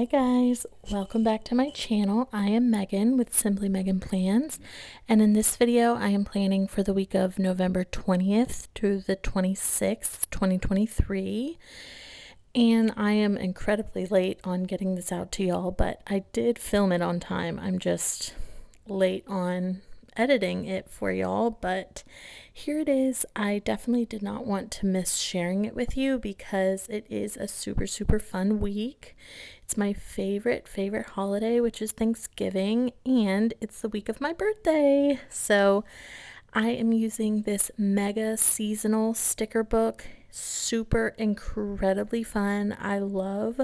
Hi guys, welcome back to my channel. I am Megan with Simply Megan Plans, and in this video I am planning for the week of November 20th to the 26th, 2023. And I am incredibly late on getting this out to y'all, but I did film it on time. I'm just late on editing it for y'all, but here it is. I definitely did not want to miss sharing it with you because it is a super fun week. It's my favorite holiday, which is Thanksgiving, and it's the week of my birthday. So I am using this mega seasonal sticker book. Super incredibly fun. I love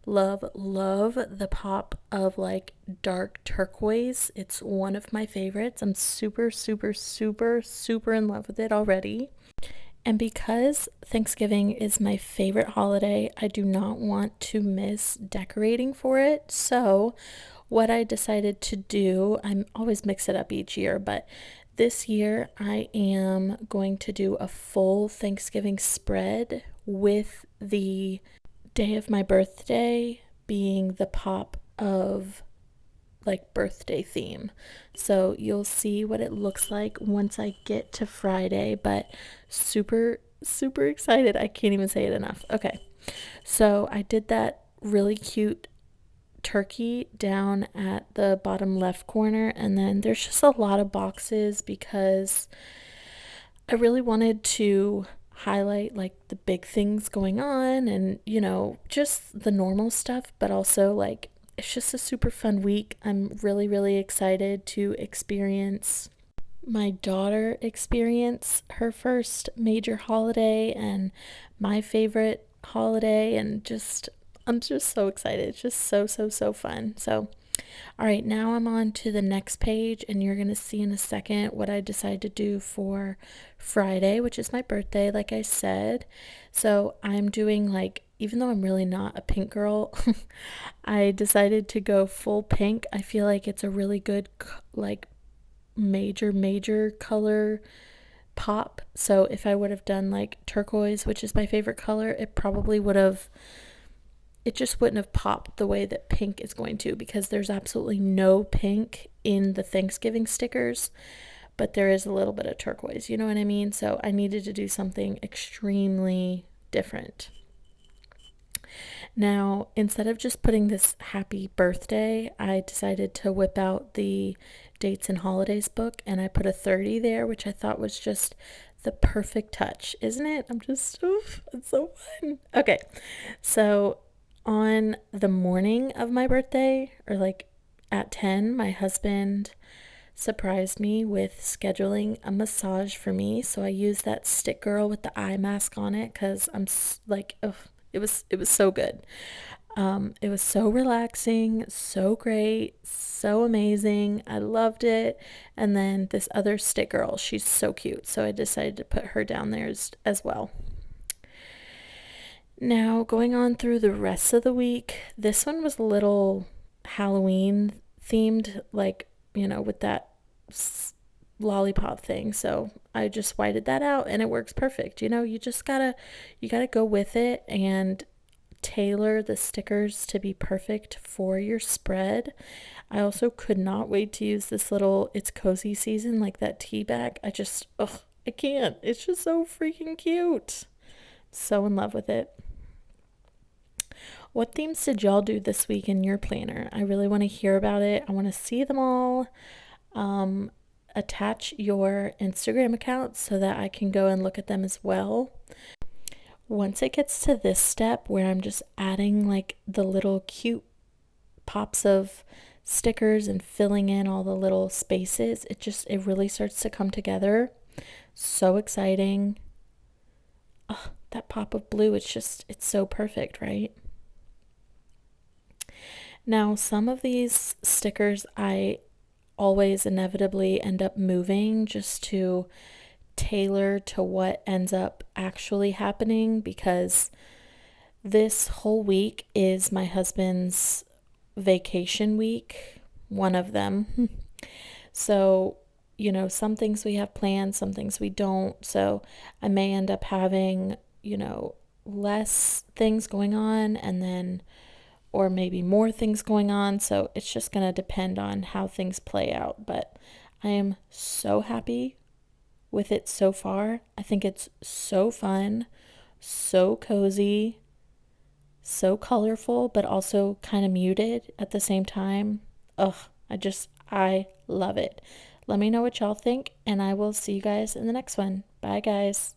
the pop of like dark turquoise. It's one of my favorites. I'm super in love with it already. And because Thanksgiving is my favorite holiday, I do not want to miss decorating for it. So what I decided to do, I'm always mix it up each year, but this year I am going to do a full Thanksgiving spread with the day of my birthday being the pop of like birthday theme. So you'll see what it looks like once I get to Friday, but super excited. I can't even say it enough. Okay. So I did that really cute turkey down at the bottom left corner, and then there's just a lot of boxes because I really wanted to highlight like the big things going on and just the normal stuff, but also like it's just a super fun week. I'm really excited to experience my daughter experience her first major holiday and my favorite holiday, and just I'm just so excited. It's just so fun. So all right, now I'm on to the next page, and you're going to see in a second what I decided to do for Friday, which is my birthday, like I said. So I'm doing like, even though I'm really not a pink girl, I decided to go full pink. I feel like it's a really good, like, major color pop. So if I would have done like turquoise, which is my favorite color, it just wouldn't have popped the way that pink is going to, because there's absolutely no pink in the Thanksgiving stickers, but there is a little bit of turquoise, you know what I mean? So I needed to do something extremely different. Now, instead of just putting this happy birthday, I decided to whip out the dates and holidays book, and I put a 30 there, which I thought was just the perfect touch, isn't it? It's so fun. Okay, so on the morning of my birthday, or like at 10, my husband surprised me with scheduling a massage for me. So I used that stick girl with the eye mask on it because I'm like, ugh, it was so good. It was so relaxing, so great, so amazing. I loved it. And then this other stick girl, she's so cute. So I decided to put her down there as well. Now, going on through the rest of the week, this one was a little Halloween themed, like, with that lollipop thing. So I just whited that out and it works perfect. You gotta go with it and tailor the stickers to be perfect for your spread. I also could not wait to use this little It's Cozy Season, like that tea bag. I can't. It's just so freaking cute. So in love with it. What themes did y'all do this week in your planner? I really want to hear about it. I want to see them all. Attach your Instagram account so that I can go and look at them as well. Once it gets to this step where I'm just adding like the little cute pops of stickers and filling in all the little spaces, it really starts to come together. So exciting. Oh, that pop of blue, it's so perfect, right? Now, some of these stickers I always inevitably end up moving just to tailor to what ends up actually happening, because this whole week is my husband's vacation week, one of them. So, some things we have planned, some things we don't. So I may end up having, less things going on, and then or maybe more things going on. So it's just going to depend on how things play out. But I am so happy with it so far. I think it's so fun, so cozy, so colorful, but also kind of muted at the same time. Ugh, I love it. Let me know what y'all think, and I will see you guys in the next one. Bye, guys.